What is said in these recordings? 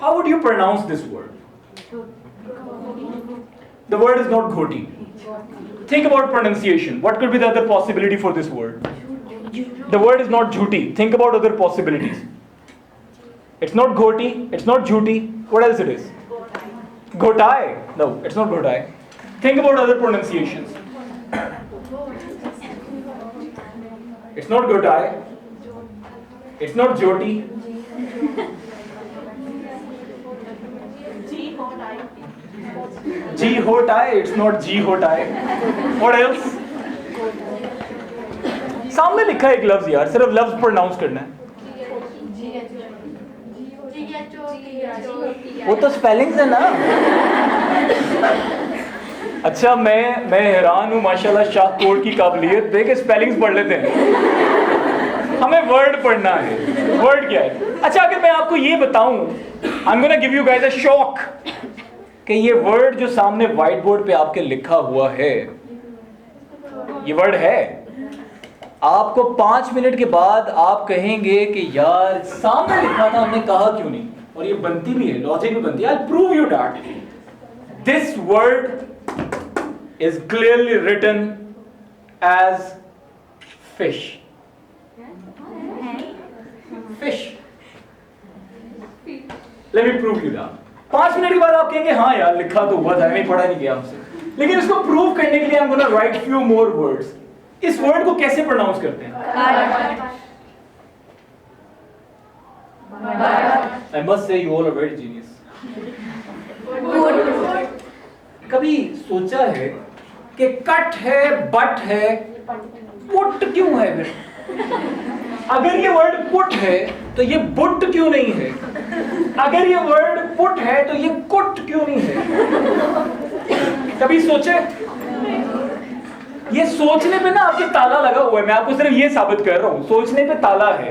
How would you pronounce this word? The word is not ghoti. Think about pronunciation. What could be the other possibility for this word? The word is not jhuti. Think about other possibilities. It's not ghoti. It's not jhuti. What else it is? Ghotai. No, it's not ghotai. Think about other pronunciations. It's not ghotai. It's not jyoti. Ji hotai. It's not ji hotai. What else? सामने लिखा है एक लफ्ज यार, सिर्फ लफ्ज pronounce करना है. वो तो स्पेलिंग्स है ना. अच्छा मैं हैरान हूँ माशाल्लाह शाहकोट की काबिलियत देख के स्पेलिंग्स पढ़ लेते हैं. हमें वर्ड पढ़ना है. वर्ड क्या है? अच्छा अगर मैं आपको ये बताऊं, I am gonna give you guys a shock कि ये वर्ड जो सामने व्हाइट बोर्ड पे आपके लिखा हुआ है, ये वर्ड है. आपको 5 मिनट के बाद आप कहेंगे कि यार सामने लिखा था, हमने कहा क्यों नहीं. और ये बनती भी है, लॉजिक भी बनती है. I prove you that this word is clearly written as fish. Fish. Let me prove you that. 5 minute के बाद आप कहेंगे हाँ यार लिखा तो हुआ था, नहीं पढ़ा नहीं गया हमसे. लेकिन इसको प्रूव करने के लिए I am gonna right few more words. इस वर्ड को कैसे प्रोनाउंस करते हैं? I must say you all are very genius. कभी सोचा है कि कट है, बट है, पुट क्यों है फिर? अगर ये वर्ड पुट है तो ये बुट क्यों नहीं है? अगर ये वर्ड पुट है तो ये कुट क्यों नहीं है? कभी सोचे? ये सोचने पे ना आपके ताला लगा हुआ है. मैं आपको सिर्फ ये साबित कर रहा हूं, सोचने पे ताला है.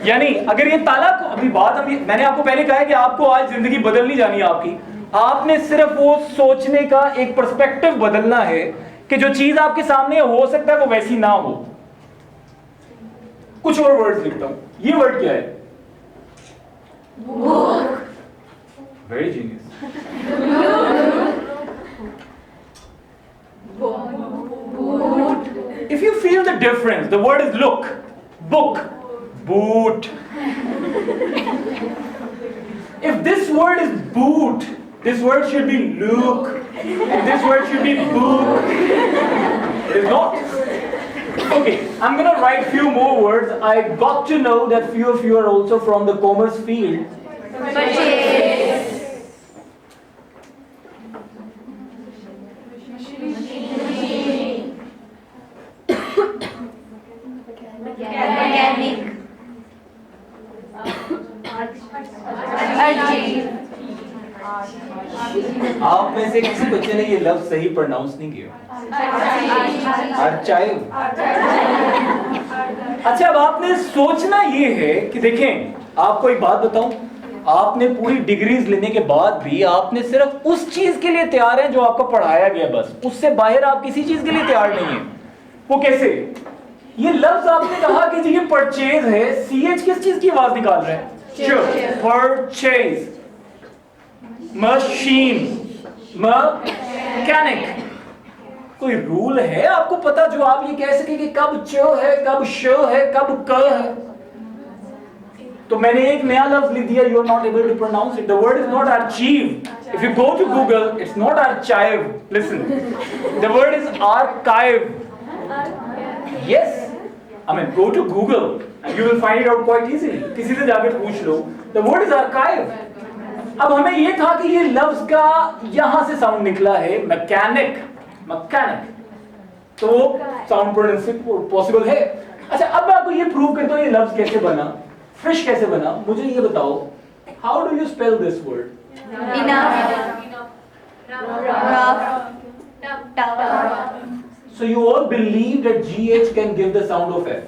यानी अगर ये ताला को अभी बात मैंने आपको पहले कहा है कि आपको आज जिंदगी बदलनी जानी है आपकी. आपने सिर्फ वो सोचने का एक पर्सपेक्टिव बदलना है कि जो चीज आपके सामने हो सकता है वो वैसी ना हो. कुछ और वर्ड्स लिखता हूं. ये वर्ड क्या है? Very genius. If you feel the difference, the word is look, book, boot. If this word is boot, this word should be look, and this word should be book. It is not. Okay, I'm gonna write few more words. I got to know that few of you are also from the commerce field. आप में से किसी बच्चे ने ये लफ्ज सही pronounce नहीं किया. आर्चाइव. अच्छा अब आपने सोचना ये है कि देखें, आपको एक बात बताऊं, आपने पूरी डिग्रीज लेने के बाद भी आपने सिर्फ उस चीज के लिए तैयार हैं जो आपको पढ़ाया गया. बस उससे बाहर आप किसी चीज के लिए तैयार नहीं है. वो कैसे? ये लफ्ज आपने कहा कि जी ये परचेज है, सीएच किस चीज की आवाज निकाल रहा है? परचेज. Machine, mechanic. कोई रूल है आपको पता जो आप ये कह सके कि कब च है, कब श है, कब क है? तो मैंने एक नया लफ्ज लिख दिया. You are not able to pronounce it. The word is not archive. If you go to Google, it's not archive. Listen, the word is archive. Yes, I mean go to Google and you will find it out quite easily. किसी से जाकर पूछ लो. The word is archive. अब हमें ये था कि ये लफ्ज का यहां से साउंड निकला है मैकेनिक. तो साउंड प्रोनाउंसिंग पॉसिबल है. अच्छा अब मैं आपको ये प्रूव करता हूं ये लफ्ज कैसे बना, फिश कैसे बना. मुझे ये बताओ, how do you spell this word? So you all believe that GH can give the sound of F?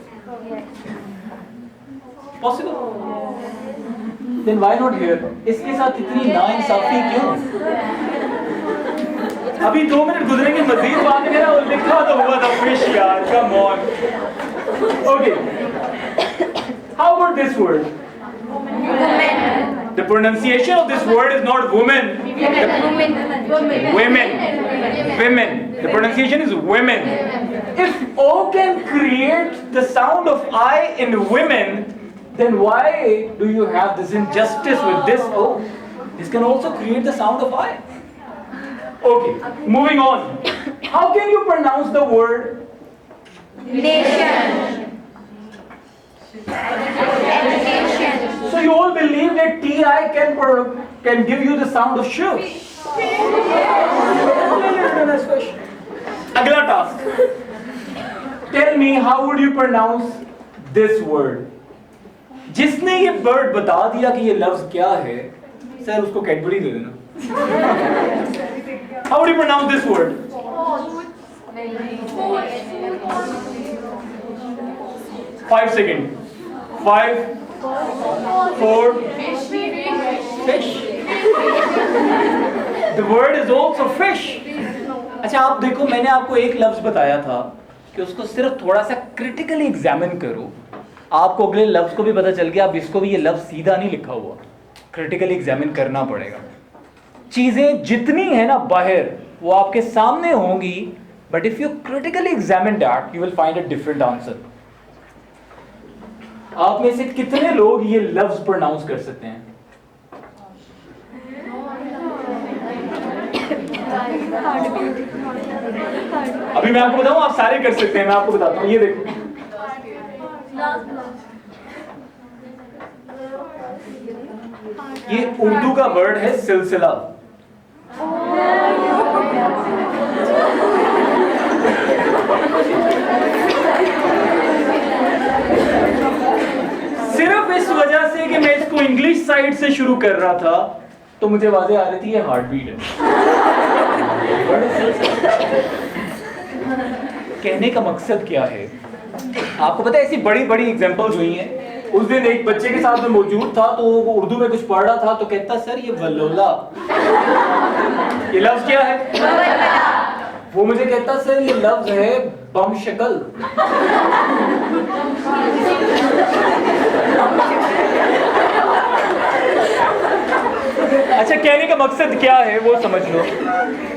Possible? Then why not here? इसके साथ इतनी नाइंसाफी क्यों? अभी 2 मिनट गुजरेंगे, मजीद बात करें. और लिखा तो हुआ था फिश यार. Come on. Okay. How about this word? The pronunciation of this word is not woman. Women. Women. The pronunciation is women. If O can create the sound of I in women, then why do you have this injustice with this O? This can also create the sound of I. Okay, moving on. How can you pronounce the word Nation. Education. So you all believe that TI can give you the sound of sh? अगला task. Tell me, how would you pronounce this word? जिसने ये word बता दिया कि ये लफ्ज क्या है, सर उसको कैडबरी दे देना. How would you pronounce this word? 5 seconds. 5, 4. Fish. The word is also fish. अच्छा आप देखो, मैंने आपको एक लफ्ज बताया था कि उसको सिर्फ थोड़ा सा क्रिटिकली एग्जामिन करो, आपको अगले लफ्ज को भी पता चल गया. अब इसको भी ये लफ्ज सीधा नहीं लिखा हुआ, क्रिटिकली एग्जामिन करना पड़ेगा. चीजें जितनी है ना बाहर, वो आपके सामने होंगी, but if you critically examine that, you will find a different answer. आप में से कितने लोग ये लफ्ज प्रोनाउंस कर सकते हैं? अभी मैं आपको बताऊं, आप सारे कर सकते हैं. मैं आपको बताता हूं, ये देखो. ये उर्दू का वर्ड है सिलसिला. सिर्फ इस वजह से कि मैं इसको इंग्लिश साइड से शुरू कर रहा था, तो मुझे वाज़ेह आ रही थी ये हार्ट बीट है. कहने का मकसद क्या है? आपको पता है ऐसी बड़ी बड़ी एग्जांपल्स हुई हैं. उस दिन एक बच्चे के साथ में मौजूद था, तो वो उर्दू में कुछ पढ़ रहा था, तो कहता सर ये वल्लोला, ये लफ्ज क्या है? वो मुझे कहता सर ये लफ्ज है बम शक्ल. अच्छा, कहने का मकसद क्या है वो समझ लो.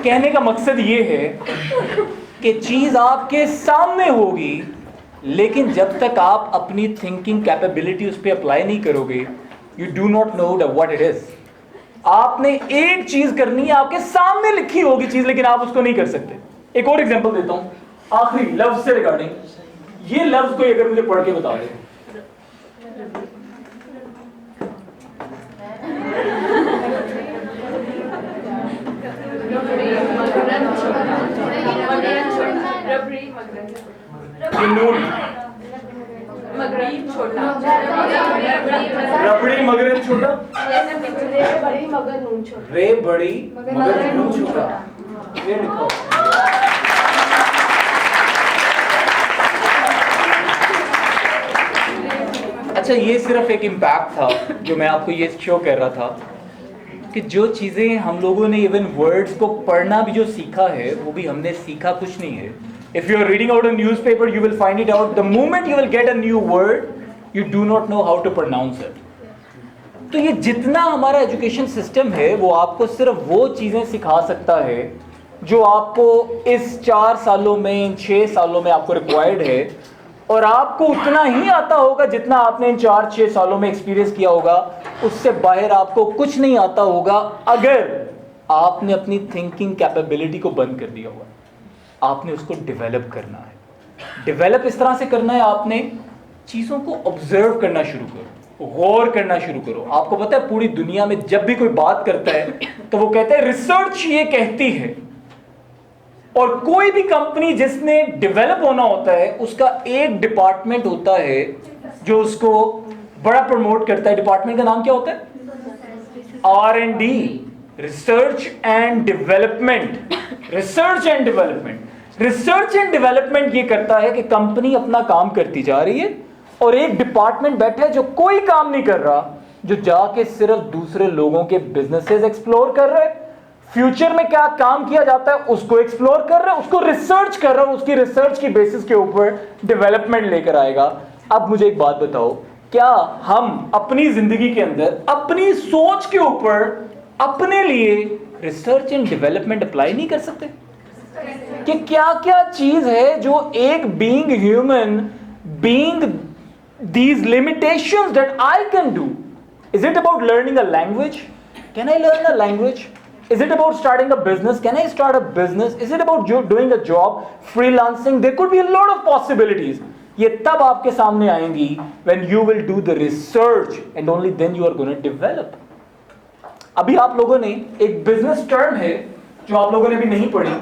कहने का मकसद ये है कि चीज आपके सामने होगी, लेकिन जब तक आप अपनी थिंकिंग कैपेबिलिटी उस पर अप्लाई नहीं करोगे, you do not know what it is. आपने एक चीज करनी है, आपके सामने लिखी होगी चीज, लेकिन आप उसको नहीं कर सकते. एक और एग्जांपल देता हूं आखिरी लफ्ज से रिगार्डिंग. ये लफ्ज कोई अगर मुझे पढ़ के बता दे. रबड़ी मगर छोटा. रे बड़ी मगर नून छोटा. ये लिखो. अच्छा, ये सिर्फ एक इम्पैक्ट था जो मैं आपको ये शो कर रहा था कि जो चीज़ें हम लोगों ने इवन वर्ड्स को पढ़ना भी जो सीखा है, वो भी हमने सीखा कुछ नहीं है. If you are reading out a newspaper, you will find it out. The moment you will get a new word, you do not know how to pronounce it. तो ये जितना हमारा एजुकेशन सिस्टम है, वो आपको सिर्फ वो चीज़ें सिखा सकता है जो आपको इस 4 सालों में, 6 सालों में आपको रिक्वायर्ड है, और आपको उतना ही आता होगा जितना आपने इन 4-6 सालों में एक्सपीरियंस किया होगा. उससे बाहर आपको कुछ नहीं आता होगा अगर आपने अपनी थिंकिंग कैपेबिलिटी को बंद कर दिया होगा. आपने उसको डेवलप करना है. डेवलप इस तरह से करना है, आपने चीज़ों को ऑब्जर्व करना शुरू करो, गौर करना शुरू करो. आपको पता है पूरी दुनिया में जब भी कोई बात करता है तो वो कहते हैं रिसर्च ये कहती है. और कोई भी कंपनी जिसने डेवलप होना होता है, उसका एक डिपार्टमेंट होता है जो उसको बड़ा प्रमोट करता है. डिपार्टमेंट का नाम क्या होता है? R&D, research and development. Research and development. Research and development ये करता है कि कंपनी अपना काम करती जा रही है और एक डिपार्टमेंट बैठा है जो कोई काम नहीं कर रहा, जो जाके सिर्फ दूसरे लोगों के बिजनेसेस एक्सप्लोर कर रहा है, फ्यूचर में क्या काम किया जाता है उसको एक्सप्लोर कर रहा है, उसको रिसर्च कर रहा है, उसकी रिसर्च की बेसिस के ऊपर डेवलपमेंट लेकर आएगा. अब मुझे एक बात बताओ, क्या हम अपनी जिंदगी के अंदर अपनी सोच के ऊपर अपने लिए रिसर्च एंड डेवलपमेंट अप्लाई नहीं कर सकते? कि क्या क्या चीज है जो एक being human, being these limitations that I can do. Is it about learning a language? Can I learn a language? Is it about starting a business? Can I start a business? Is it about doing a job, freelancing? There could be a lot of possibilities. ये तब आपके सामने आएंगी when you will do the research and only then you are going to develop. अभी आप लोगों ने एक business term है जो आप लोगों ने भी नहीं पढ़ी,